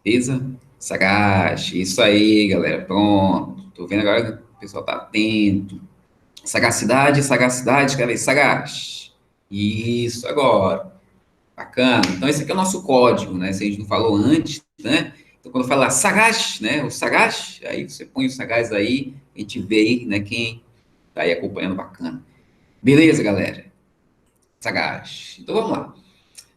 Beleza? Sagaz. Isso aí, galera. Pronto. Tô vendo agora que o pessoal tá atento. Sagacidade, sagacidade, escreve aí, sagaz. Isso, agora. Bacana. Então, esse aqui é o nosso código, né? Se a gente não falou antes, né? Então, quando falar sagaz, né? O sagaz, aí você põe o sagaz aí, a gente vê aí, né? Quem tá aí acompanhando, bacana. Beleza, galera? Sagaz. Então, vamos lá.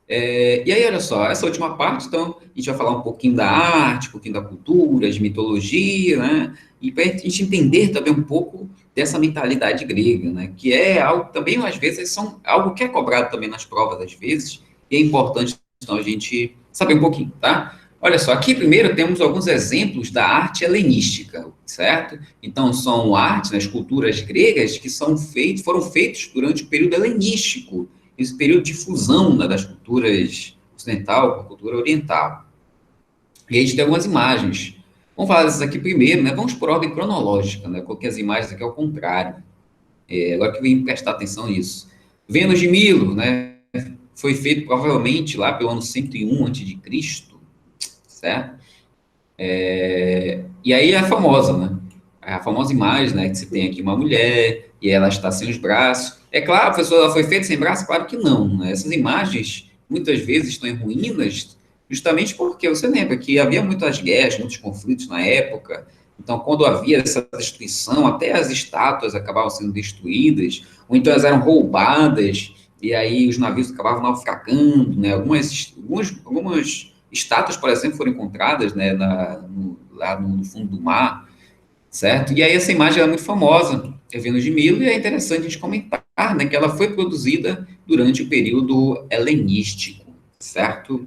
E aí, olha só, essa última parte, então, a gente vai falar um pouquinho da arte, um pouquinho da cultura, de mitologia, né? E para a gente entender também um pouco dessa mentalidade grega, né? Que é algo também, às vezes, algo que é cobrado também nas provas, às vezes, e é importante, então, a gente saber um pouquinho, tá? Olha só, aqui primeiro temos alguns exemplos da arte helenística, certo? Então, são artes, né, esculturas gregas que foram feitos durante o período helenístico, esse período de fusão, né, das culturas ocidental com a cultura oriental. E a gente tem algumas imagens. Vamos falar dessas aqui primeiro, né? Vamos por ordem cronológica, né? Coloquei as imagens aqui ao contrário. Agora que eu vim prestar atenção nisso. Vênus de Milo, né? Foi feito provavelmente lá pelo ano 101 a.C., certo? E aí a famosa, né? A famosa imagem, né? Que você tem aqui uma mulher e ela está sem os braços. É claro, professor, ela foi feita sem braço? Claro que não, né? Essas imagens muitas vezes estão em ruínas justamente porque você lembra que havia muitas guerras, muitos conflitos na época. Então, quando havia essa destruição, até as estátuas acabavam sendo destruídas, ou então elas eram roubadas, e aí os navios acabavam naufragando, né? Algumas estátuas, por exemplo, foram encontradas, né, lá no fundo do mar, certo? E aí essa imagem é muito famosa, é Vênus de Milo, e é interessante a gente comentar, né, que ela foi produzida durante o período helenístico, certo?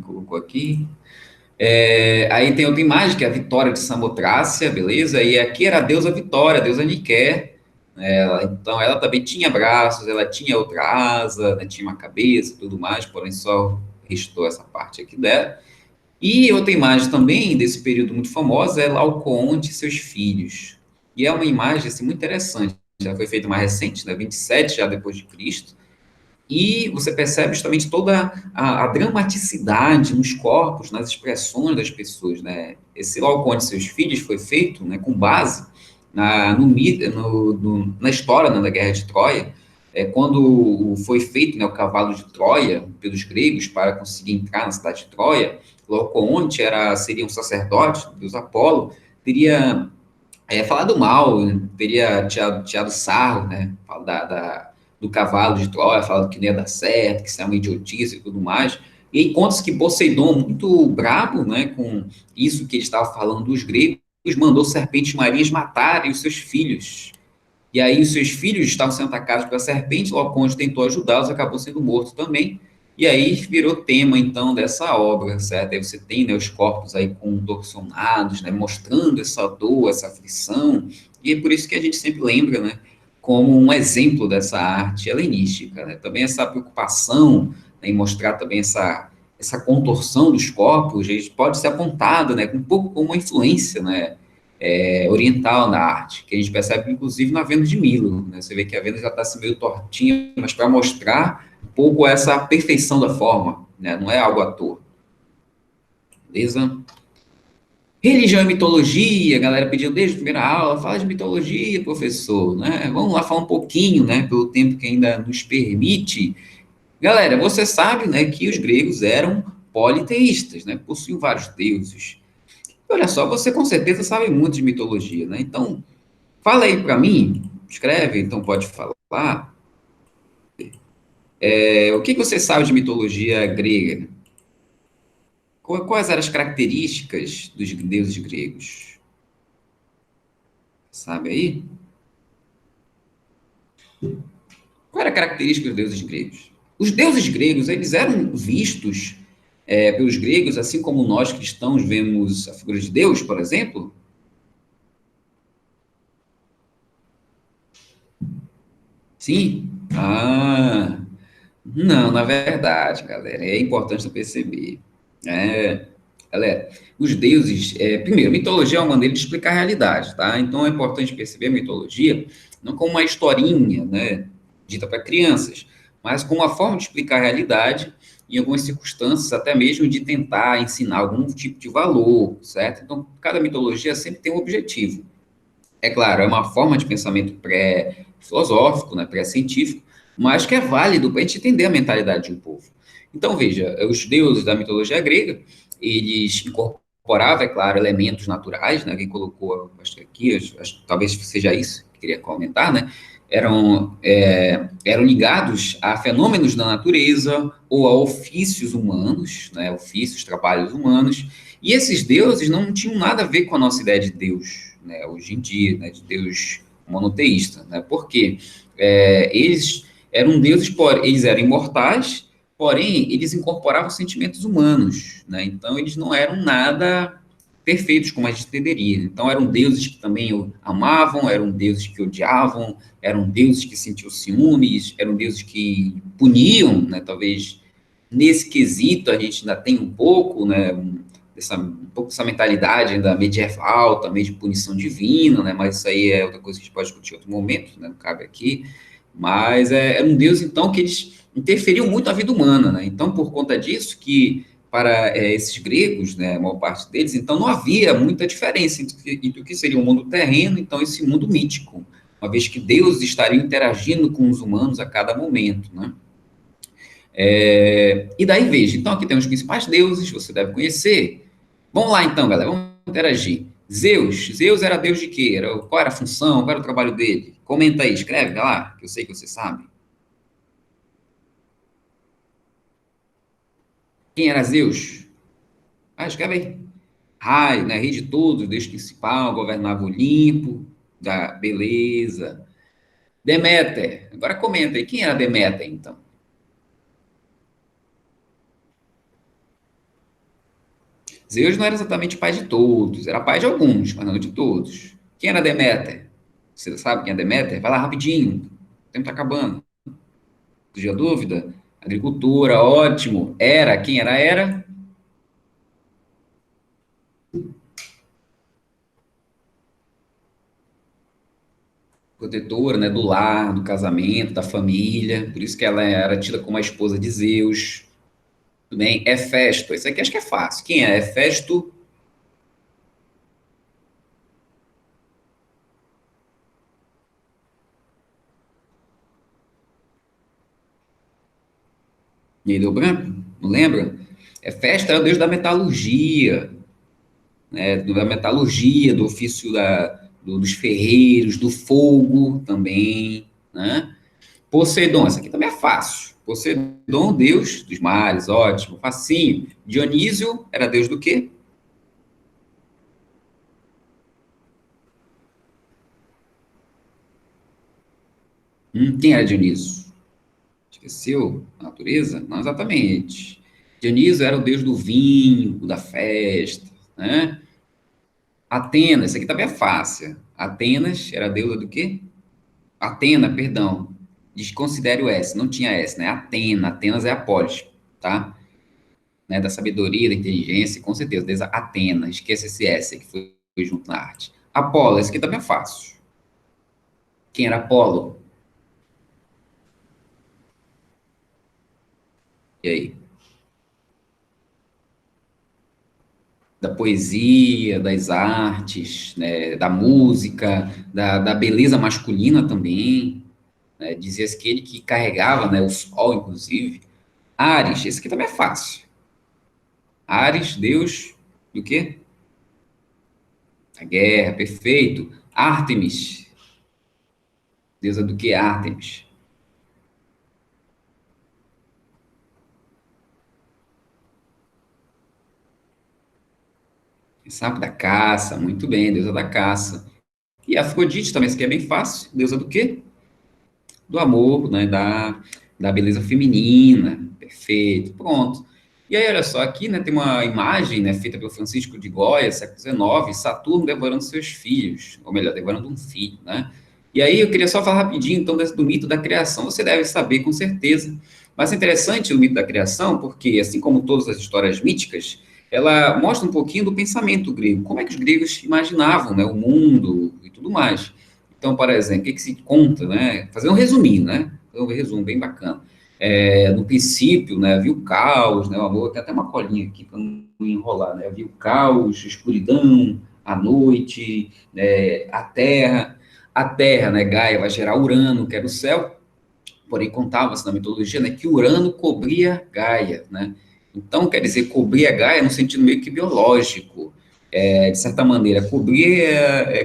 Colocou aqui. Aí tem outra imagem, que é a Vitória de Samotrácia, beleza? E aqui era a deusa Vitória, a deusa Nike. Então, ela também tinha braços, ela tinha outra asa, né, tinha uma cabeça e tudo mais, porém só restou essa parte aqui dela. E outra imagem também desse período muito famosa é Laocoonte e seus filhos. E é uma imagem assim, muito interessante. Já foi feita mais recente, né, 27 já depois de Cristo. E você percebe justamente toda a dramaticidade nos corpos, nas expressões das pessoas, né? Esse Laocoonte e seus filhos foi feito, né, com base na história, né, da Guerra de Troia, quando foi feito, né, o cavalo de Troia pelos gregos para conseguir entrar na cidade de Troia. Laocoonte seria um sacerdote, Deus Apolo, teria falado mal, teria tirado sarro, né, do cavalo de Troia, falando que não ia dar certo, que isso é uma idiotice e tudo mais. E aí conta-se que Poseidon, muito bravo, né, com isso que ele estava falando dos gregos, mandou serpentes marinhas matarem os seus filhos. E aí os seus filhos estavam sendo atacados pela serpente, Laocoonte tentou ajudá-los, acabou sendo morto também. E aí virou tema, então, dessa obra, certo? Aí você tem, né, os corpos aí contorcionados, né, mostrando essa dor, essa aflição, e é por isso que a gente sempre lembra, né, como um exemplo dessa arte helenística, né? Também essa preocupação, né, em mostrar também essa contorção dos corpos, a gente pode ser apontada, né, um pouco como uma influência, né, oriental na arte, que a gente percebe, inclusive, na Vênus de Milo, né? Você vê que a Vênus já está assim, meio tortinha, mas para mostrar um pouco essa perfeição da forma, né? Não é algo à toa. Beleza? Religião e mitologia, a galera pediu desde a primeira aula, fala de mitologia, professor, né? Vamos lá falar um pouquinho, né? Pelo tempo que ainda nos permite. Galera, você sabe, né, que os gregos eram politeístas, né? Possuíam vários deuses. Olha só, você com certeza sabe muito de mitologia, né? Então, fala aí para mim escreve, então pode falar. O que você sabe de mitologia grega? Quais eram as características dos deuses gregos? Sabe aí? Qual era a característica dos deuses gregos? Os deuses gregos, eles eram vistos pelos gregos, assim como nós cristãos vemos a figura de Deus, por exemplo? Sim? Não, na verdade, galera, é importante você perceber. É, galera, os deuses, primeiro, mitologia é uma maneira de explicar a realidade, tá? Então é importante perceber a mitologia não como uma historinha, né, dita para crianças, mas como uma forma de explicar a realidade, em algumas circunstâncias, até mesmo de tentar ensinar algum tipo de valor, certo? Então, cada mitologia sempre tem um objetivo. É claro, é uma forma de pensamento pré-filosófico, né, pré-científico, mas que é válido para a gente entender a mentalidade de um povo. Então, veja, os deuses da mitologia grega, eles incorporavam, é claro, elementos naturais, né, quem colocou, acho que aqui, talvez seja isso que queria comentar, né, eram ligados a fenômenos da natureza ou a ofícios humanos, né, ofícios, trabalhos humanos, e esses deuses não tinham nada a ver com a nossa ideia de Deus, né, hoje em dia, né, de Deus monoteísta, né, porque eles eram deuses, eles eram imortais, porém eles incorporavam sentimentos humanos, né, então eles não eram nada perfeitos como a gente entenderia. Então eram deuses que também amavam, eram deuses que odiavam, eram deuses que sentiam ciúmes, eram deuses que puniam, né, talvez nesse quesito a gente ainda tem um pouco, né, um pouco dessa mentalidade ainda medieval, também de punição divina, né? Mas isso aí é outra coisa que a gente pode discutir em outro momento, né? Não cabe aqui. Mas era um Deus, então, que eles interferiam muito na vida humana, né? Então, por conta disso, que para esses gregos, né, a maior parte deles, então não havia muita diferença entre o que seria o mundo terreno, então esse mundo mítico, uma vez que Deus estaria interagindo com os humanos a cada momento, né? E daí veja, então aqui tem os principais deuses, você deve conhecer. Vamos lá então, galera, vamos interagir. Zeus era deus de quê? Qual era a função? Qual era o trabalho dele? Comenta aí, escreve lá, que eu sei que você sabe. Quem era Zeus? Escreve aí. Raio, né? Rei de todos, deus principal, governava o Olimpo, da beleza. Deméter, agora comenta aí, quem era Deméter então? Zeus não era exatamente pai de todos, era pai de alguns, mas não de todos. Quem era Deméter? Você sabe quem é Deméter? Vai lá rapidinho, o tempo está acabando. Surgiu a dúvida? Agricultura, ótimo. Quem era Hera? Protetora, né, do lar, do casamento, da família. Por isso que ela era tida como a esposa de Zeus. Tudo bem? Hefesto, esse aqui acho que é fácil. Quem é Hefesto? E aí deu branco? Não lembra? Hefesto era o deus da metalurgia, né, da metalurgia, do ofício dos ferreiros, do fogo também, né? Poseidon, essa aqui também é fácil. Poseidon, deus dos mares, ótimo, facinho. Dionísio era deus do quê? Quem era Dionísio? Esqueceu? A natureza? Não exatamente. Dionísio era o deus do vinho, da festa, né? Atenas, essa aqui também é fácil. Atenas era a deusa do quê? Atena, perdão. Desconsidere o S, não tinha S, né? Atenas é a polis, tá? Né? Da sabedoria, da inteligência, com certeza. Deusa Atena, esqueça esse S que foi junto na arte. Apolo, esse aqui também é fácil. Quem era Apolo? E aí? Da poesia, das artes, né? Da música, da beleza masculina também. Né? Dizia-se que ele que carregava, né? O sol, inclusive. Ares, esse aqui também é fácil. Ares, Deus do quê? A guerra, perfeito. Ártemis, Deusa do que? Ártemis. Sabe, da caça, muito bem, deusa da caça. E Afrodite também, isso aqui é bem fácil. Deusa do quê? Do amor, né? Da beleza feminina. Perfeito, pronto. E aí, olha só, aqui, né, tem uma imagem, né, feita pelo Francisco de Goya, século XIX, Saturno devorando seus filhos, ou melhor, devorando um filho, né? E aí eu queria só falar rapidinho, então, do mito da criação. Você deve saber, com certeza. Mas é interessante o mito da criação, porque, assim como todas as histórias míticas, ela mostra um pouquinho do pensamento grego. Como é que os gregos imaginavam, né, o mundo e tudo mais. Então, por exemplo, o que que se conta, né? Fazer um resuminho, né? Um resumo bem bacana. No princípio, né, havia o caos, né, o amor, tem até uma colinha aqui para não enrolar, né, havia o caos, a escuridão, a noite, né, a terra, né, Gaia vai gerar Urano, que era o céu, porém contava-se na mitologia, né, que Urano cobria Gaia, né, então quer dizer, cobria Gaia no sentido meio que biológico, de certa maneira, cobrir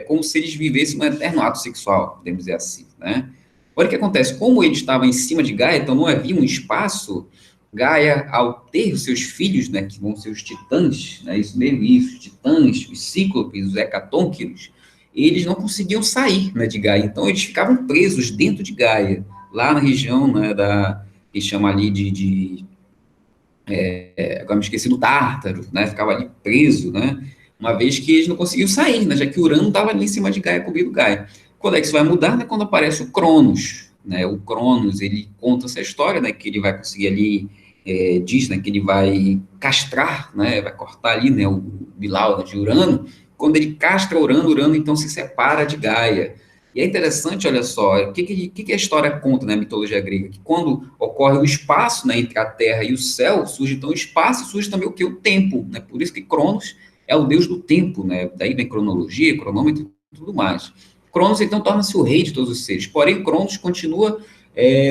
como se eles vivessem um eterno ato sexual, podemos dizer assim, né. Olha o que acontece, como ele estava em cima de Gaia, então não havia um espaço, Gaia, ao ter os seus filhos, né, que vão ser os titãs, né, isso mesmo, isso, os titãs, os cíclopes, os hecatônquiros, eles não conseguiam sair, né, de Gaia, então eles ficavam presos dentro de Gaia, lá na região, né, que chama ali agora me esqueci do Tártaro, né, ficava ali preso, né, uma vez que eles não conseguiam sair, né, já que Urano estava ali em cima de Gaia, cobrindo Gaia. Quando é que isso vai mudar? Né, quando aparece o Cronos, né, o Cronos, ele conta essa história, né, que ele vai conseguir ali, diz, né, que ele vai castrar, né, vai cortar ali, né, o Bilau, né, de Urano. Quando ele castra Urano, Urano então se separa de Gaia. E é interessante, olha só, o que a história conta na mitologia grega? Que quando ocorre o espaço, né, entre a Terra e o céu, surge então o espaço e surge também o que? O tempo, né? Por isso que Cronos é o deus do tempo, né? Daí vem cronologia, cronômetro e tudo mais. Cronos, então, torna-se o rei de todos os seres. Porém, Cronos continua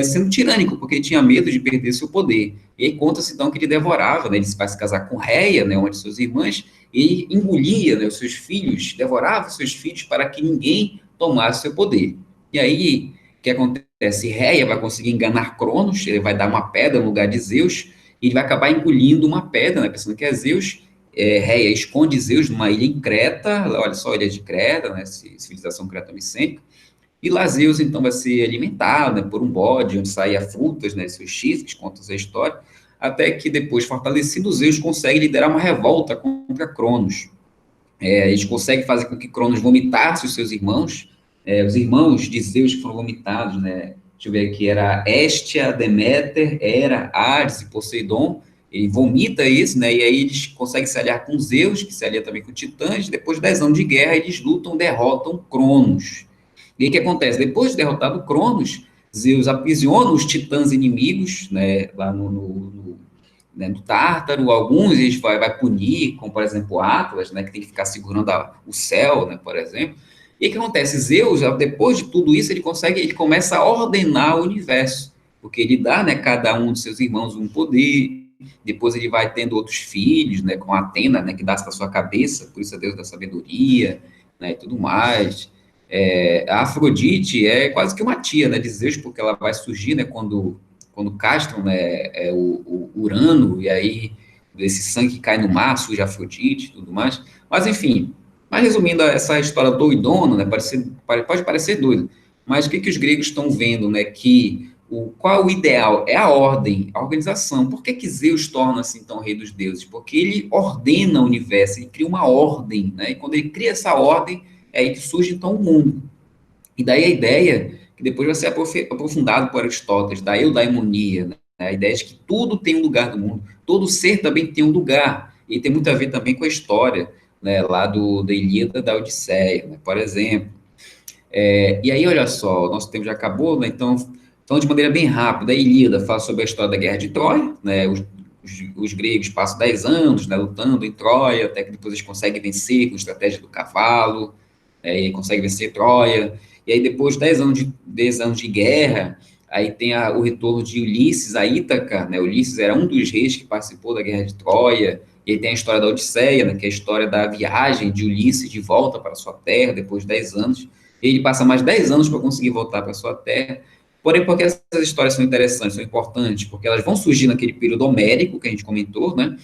sendo tirânico, porque ele tinha medo de perder seu poder. E aí conta-se, então, que ele devorava, né? Ele vai se casar com Reia, né, uma de suas irmãs, e engolia, né, os seus filhos, devorava os seus filhos para que ninguém tomasse seu poder. E aí, o que acontece? Reia vai conseguir enganar Cronos, ele vai dar uma pedra no lugar de Zeus, e ele vai acabar engolindo uma pedra, né, pensando que é Zeus. Reia esconde Zeus numa ilha em Creta, olha só, ilha de Creta, né, civilização cretomicênica, e lá Zeus, então, vai ser alimentado, né, por um bode, onde saía frutas, né, seus chifres, conta essa história, até que depois, fortalecido, Zeus consegue liderar uma revolta contra Cronos. Eles conseguem fazer com que Cronos vomitasse os seus irmãos, os irmãos de Zeus que foram vomitados, né? Deixa eu ver aqui, era Hestia, Deméter, Hera, Hades e Poseidon. Ele vomita isso, né? E aí eles conseguem se aliar com Zeus, que se alia também com Titãs. Depois de 10 anos de guerra, eles lutam, derrotam Cronos. E aí o que acontece? Depois de derrotado Cronos, Zeus aprisiona os titãs inimigos, né, lá né, no Tártaro, alguns eles vai punir, como por exemplo Atlas, né, que tem que ficar segurando o céu, né, por exemplo. E o que acontece? Zeus, depois de tudo isso, ele começa a ordenar o universo, porque ele dá, né, cada um de seus irmãos um poder, depois ele vai tendo outros filhos, né, com Atena, né, que dá da sua cabeça, por isso é Deus da sabedoria, né, e tudo mais. A Afrodite é quase que uma tia, né, de Zeus, porque ela vai surgir, né, quando castram, né, o Urano, e aí esse sangue cai no mar, surge Afrodite e tudo mais. Mas, enfim, mas resumindo essa história doidona, né, pode parecer doido, mas o que os gregos estão vendo, né, qual é o ideal? É a ordem, a organização. Por que Zeus torna-se, então, rei dos deuses? Porque ele ordena o universo, ele cria uma ordem, né, e quando ele cria essa ordem, é aí que surge, então, o mundo. E daí a ideia, que depois vai ser aprofundado por Aristóteles, da eudaimonia, né? A ideia de que tudo tem um lugar no mundo, todo ser também tem um lugar, e tem muito a ver também com a história, né, lá da Ilíada, da Odisseia, né, por exemplo. E aí, olha só, nosso tempo já acabou, né, então, falando de maneira bem rápida, a Ilíada fala sobre a história da Guerra de Troia, né, os gregos passam 10 anos, né, lutando em Troia, até que depois eles conseguem vencer com a estratégia do cavalo, e consegue vencer Troia. E aí, depois de 10 anos de guerra, aí tem o retorno de Ulisses a Ítaca, né? Ulisses era um dos reis que participou da Guerra de Troia. E aí tem a história da Odisseia, né? Que é a história da viagem de Ulisses de volta para sua terra, depois de 10 anos. Ele passa mais 10 anos para conseguir voltar para sua terra. Porém, porque essas histórias são interessantes, são importantes, porque elas vão surgir naquele período homérico que a gente comentou, né?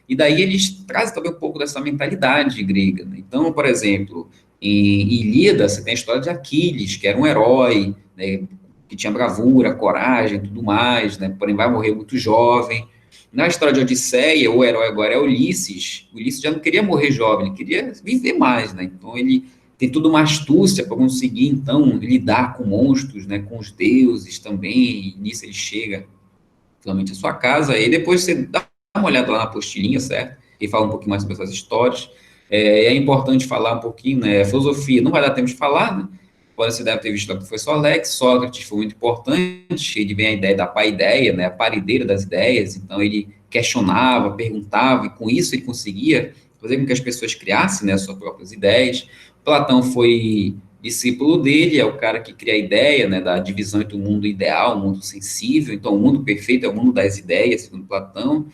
E daí eles trazem também um pouco dessa mentalidade grega, né? Então, por exemplo, em Ilíada, você tem a história de Aquiles, que era um herói, né, que tinha bravura, coragem, tudo mais, né? Porém vai morrer muito jovem. Na história de Odisseia, o herói agora é Ulisses. Ulisses já não queria morrer jovem, ele queria viver mais, né? Então ele tem toda uma astúcia para conseguir, então, lidar com monstros, né? Com os deuses também. E nisso ele chega finalmente à sua casa. E depois você dá uma olhada lá na apostilinha, certo? E fala um pouquinho mais sobre essas histórias. É importante falar um pouquinho, né? Filosofia, não vai dar tempo de falar, né? Porém, você deve ter visto o professor Alex, Sócrates foi muito importante, ele vem a ideia da paideia, né? A parideira das ideias, então ele questionava, perguntava, e com isso ele conseguia fazer com que as pessoas criassem, né, suas próprias ideias. Platão foi discípulo dele, é o cara que cria a ideia, né, da divisão entre o mundo ideal, o mundo sensível, então o mundo perfeito é o mundo das ideias, segundo Platão.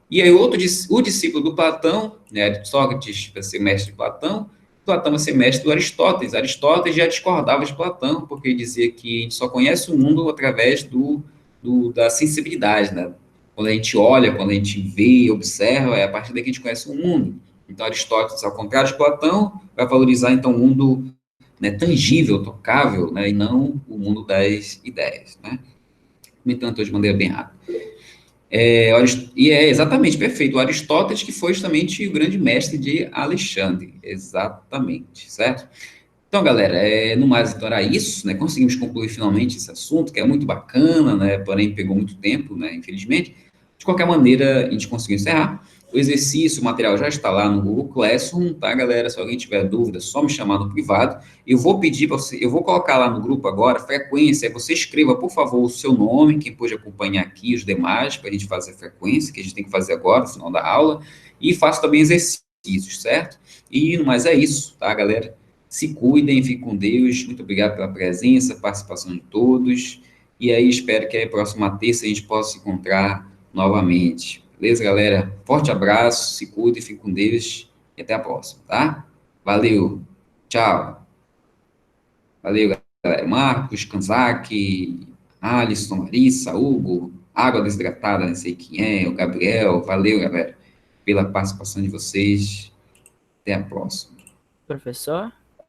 E aí o discípulo do Platão, né, Sócrates vai ser mestre de Platão, Platão vai ser mestre do Aristóteles. Aristóteles já discordava de Platão, porque ele dizia que a gente só conhece o mundo através da sensibilidade, né? Quando a gente olha, quando a gente vê e observa, é a partir daí que a gente conhece o mundo. Então, Aristóteles, ao contrário de Platão, vai valorizar, então, o mundo, né, tangível, tocável, né, e não o mundo das ideias, né? Comentando de maneira bem rápida. E é exatamente, perfeito. O Aristóteles, que foi justamente o grande mestre de Alexandre. Exatamente, certo? Então, galera, no mais, então era isso, né? Conseguimos concluir finalmente esse assunto, que é muito bacana, né? Porém, pegou muito tempo, né? Infelizmente. De qualquer maneira, a gente conseguiu encerrar. O exercício, o material já está lá no Google Classroom, tá, galera? Se alguém tiver dúvida, é só me chamar no privado. Eu vou pedir para você, eu vou colocar lá no grupo agora, frequência, você escreva, por favor, o seu nome, quem pôde acompanhar aqui, os demais, para a gente fazer a frequência, que a gente tem que fazer agora, no final da aula, e faça também exercícios, certo? E, mas é isso, tá, galera? Se cuidem, fiquem com Deus. Muito obrigado pela presença, participação de todos. E aí, espero que a próxima terça a gente possa se encontrar novamente. Beleza, galera? Forte abraço, se cuidem, fiquem com Deus e até a próxima, tá? Valeu, tchau. Valeu, galera. Marcos, Kanzaki, Alisson, Larissa, Hugo, Água Desidratada, não sei quem é, o Gabriel. Valeu, galera, pela participação de vocês. Até a próxima. Professor?